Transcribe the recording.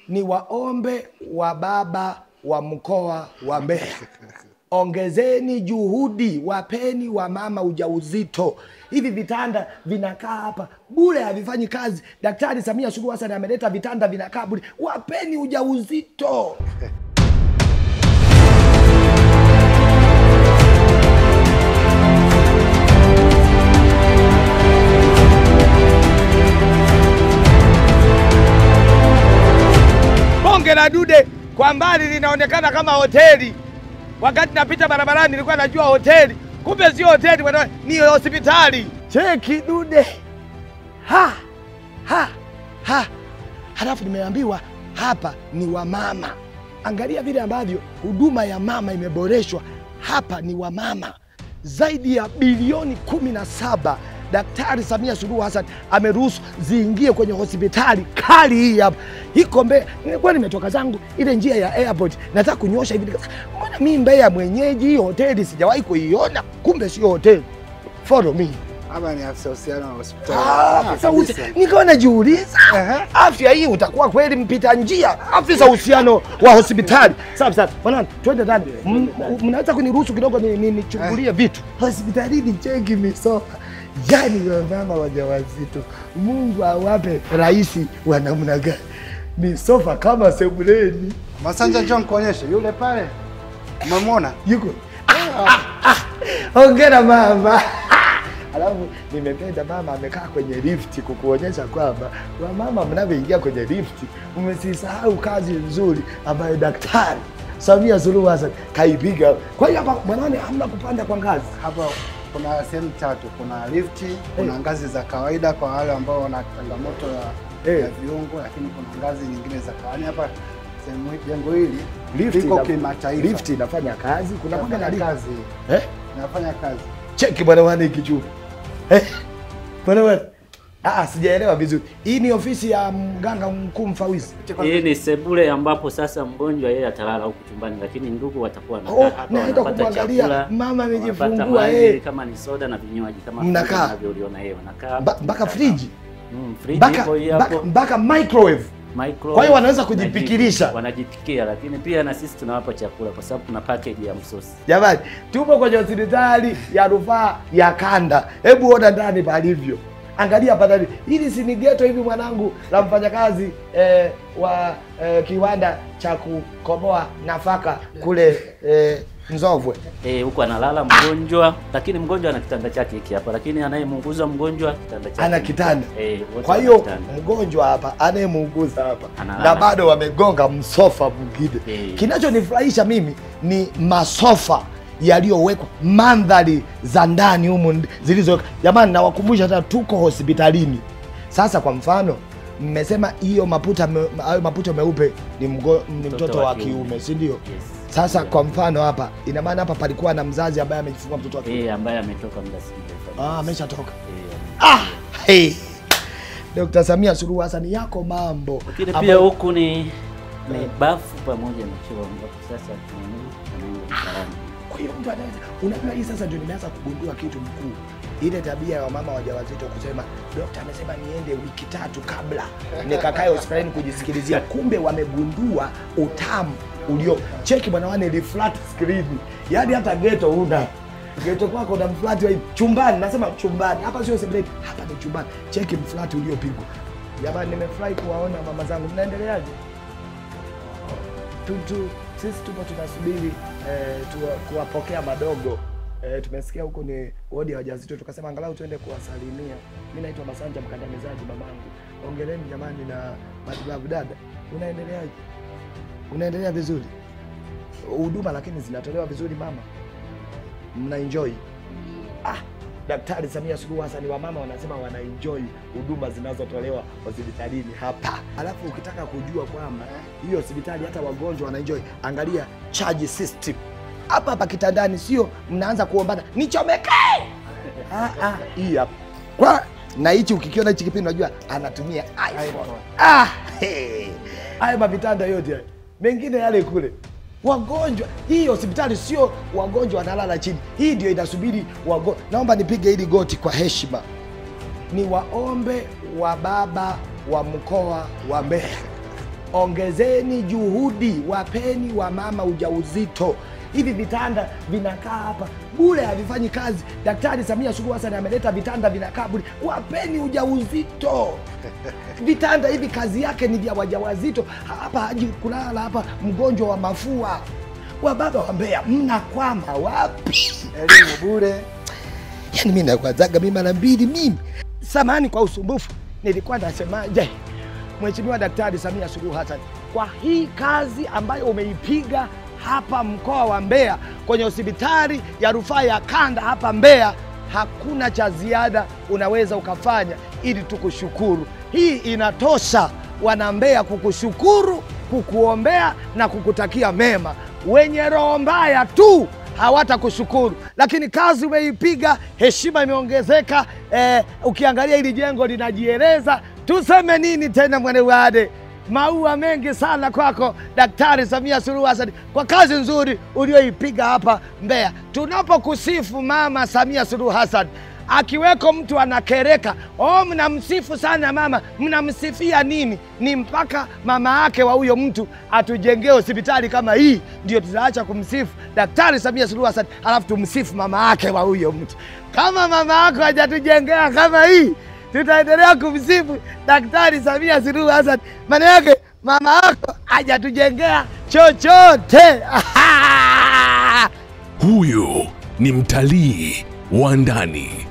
Ni waombe wa baba wa mkoa wa Mbeya, ongezeni juhudi, wapeni wa mama ujauzito. Hivi vitanda vinakaa hapa bure, havifanyi kazi. Daktari Samia Suluhu Hassan ameleta vitanda vinakaa bure, wapeni ujauzito. Bonge la dude kwa mbali linaonekana kama hoteli. Wakati napita barabarani nilikuwa najua hoteli, kumbe sio hoteli bwana, ni hospitali. Cheki dude. Halafu nimeambiwa hapa ni wamama. Angalia vile ambavyo huduma ya mama imeboreshwa. Hapa ni wamama. Zaidi ya bilioni 17 Daktari Samia Suluhu Hassan ameruhusu ziingie kwenye hospitali kali hii hapa. Hiko Mbeya, nilikuwa nimetoka zangu ile njia ya airport, nataka kunyosha hivi. Mbona mimi Mbeya mwenyeji, hii hoteli sijawahi kuiona, kumbe sio hoteli. Follow me. Hapa ni afisa uhusiano wa hospitali. Nikawa najiuliza, afya hii utakuwa kweli mpita njia, afisa uhusiano wa hospitali. Sawa. Bwana, twende ndani. Mnaweza kuniruhusu kidogo nichungulie vitu. Hospitalini cheki misofa. Yani mama wajawazito, Mungu awape raisi wa namna gani. Misofa kama sebuleni. Masanja John kuonyesha yule pale. Umemwona? Yuko. Hongera mama. Alafu nimependa mama amekaa kwenye lift kukuonyesha kwamba mama mnapoingia kwenye lift umesisahau kazi nzuri ambayo Daktari Samia Suluhu Hassan kaipiga. Kwa hiyo hapa bwana, hamna kupanda kwa ngazi. Hapa kuna sehemu tatu, kuna lifti, kuna ngazi za kawaida kwa wale ambao wana changamoto ya viungo, lakini kuna ngazi nyingine za kawaida. Hapa sehemu jengo hili liko kimataifa. Lift inafanya kazi, kuna mpaka na kazi. Inafanya kazi. Cheki bwana wana kichuma. Bwana wana. Sijaelewa vizuri. Hii ni ofisi ya mganga mkuu mfawidhi. Hii ni sebule ambapo sasa mgonjwa yeye atalala huko chumbani, lakini ndugu watakuwa na naenda kuangalia mama amejifungua kama ni soda na vinywaji kama mnakaa uliona yeye wanakaa mpaka friji. Friji hiyo hapo mpaka microwave. Kwa hiyo wanaweza kujipikirisha, wanajipikia, lakini pia na sisi tunawapa chakula kwa sababu tuna package ya msosi. Jamani, tupo kwenye hospitali ya rufaa ya kanda. Hebu ona ndani palivyo. Angalia padani. Hili si ni ghetto hivi mwanangu la mfanyakazi wa kiwanda cha kukoboa nafaka kule Nzovwe. Huko analala mgonjwa, lakini mgonjwa ana kitanda chake hiki hapa, lakini anayemuuguza mgonjwa kitanda chake. Ana kitanda. Kwa hiyo mgonjwa hapa anayemuuguza hapa na bado wamegonga msofa mwingine. Kinachonifurahisha mimi ni masofa yaliyowekwa, mandhari za ndani humu zilizowekwa. Jamani, nawakumbusha hata tuko hospitalini. Sasa kwa mfano, mmesema hiyo maputo meupe ni mtoto wa kiume, si ndio? Sasa kwa mfano hapa, ina maana hapa palikuwa na mzazi ambaye amejifungua mtoto wa kiume. Ambaye ametoka muda si mrefu. Ameshatoka. Dr. Samia Suluhu Hassan yako mambo. Lakini pia huku ni bafu pamoja na choo ambapo sasa tunaenda. Kwa hiyo mtu anaweza, unajua hii sasa ndio nimeanza kugundua kitu mkuu. Ile tabia ya wamama wajawazito kusema daktari amesema niende wiki 3 kabla nikakae hospitalini kujisikilizia. Kumbe wamegundua utamu ulio. Cheki bwana wane ni flat screen. Yaani hata ghetto huna. Ghetto kwako na flat wa chumbani, nasema chumbani. Hapa sio sebuleni, hapa ni chumbani. Cheki flat uliopigwa. Jamani, nimefurahi kuwaona mama zangu. Mnaendeleaje? Sisi tupo tunasubiri kuwapokea madogo. Tumesikia huko ni wodi ya wajawazito, tukasema angalau tuende kuwasalimia. Mimi naitwa Masanja Mkandamizaji mamangu. Ongeleni jamani na matibabu. Dada, unaendeleaje? Unaendelea vizuri? Huduma lakini zinatolewa vizuri mama? Mna enjoy? Daktari Samia Suluhu Hassan wa mama wanasema wana enjoy huduma zinazotolewa hospitalini hapa. Alafu ukitaka kujua kwamba hiyo hospitali hata wagonjwa wana enjoy, angalia charge system. Hapa kitandani, sio mnaanza kuombana nichomeke. Hii hapa. Kwa na hichi ukikiona hichi kipindi unajua anatumia iPhone. Haya mavitanda yote mengine yale kule. Wagonjwa, hii hospitali sio wagonjwa wanalala chini. Hii ndio inasubiri wagonjwa. Naomba nipige hili goti kwa heshima. Ni waombe wa baba wa mkoa wa Mbeya, ongezeni juhudi, wapeni wamama ujauzito. Hivi vitanda vinakaa hapa bure, havifanyi kazi. Daktari Samia Suluhu Hassan ameleta vitanda vinakaa bure, wapeni ujauzito. Vitanda hivi kazi yake ni vya wajawazito. Hapa haji kulala hapa mgonjwa wa mafua. Wababa wa Mbeya mnakwama wapi? Elimu bure. Yaani mimi nakwazaga mimi mara mbili mimi. Samahani kwa usumbufu. Nilikuwa nasemaje? Mheshimiwa Daktari Samia Suluhu Hassan, kwa hii kazi ambayo umeipiga hapa mkoa wa Mbeya kwenye hospitali ya rufaa ya kanda hapa Mbeya, hakuna cha ziada unaweza ukafanya ili tukushukuru. Hii inatosha wana Mbeya kukushukuru, kukuombea na kukutakia mema. Wenye roho mbaya tu hawatakushukuru, lakini kazi umeipiga, heshima imeongezeka. Ukiangalia hili jengo linajieleza. Tuseme nini tena Mwanewade? Maua mengi sana kwako Daktari Samia Suluhu Hassan kwa kazi nzuri ulioipiga hapa Mbeya. Tunapokusifu Mama Samia Suluhu Hassan, akiweko mtu anakereka, mnamsifu sana mama, mnamsifia nini? Ni mpaka mama yake wa huyo mtu atujengee hospitali kama hii, ndio tutaacha kumsifu Daktari Samia Suluhu Hassan alafu tumsifu mama yake wa huyo mtu. Kama mama yako hajatujengea kama hii, tutaendelea kumsifu Daktari Samia Suluhu Hassan. Maana yake mama yako hajatujengea chochote. Huyu ni mtalii wa ndani.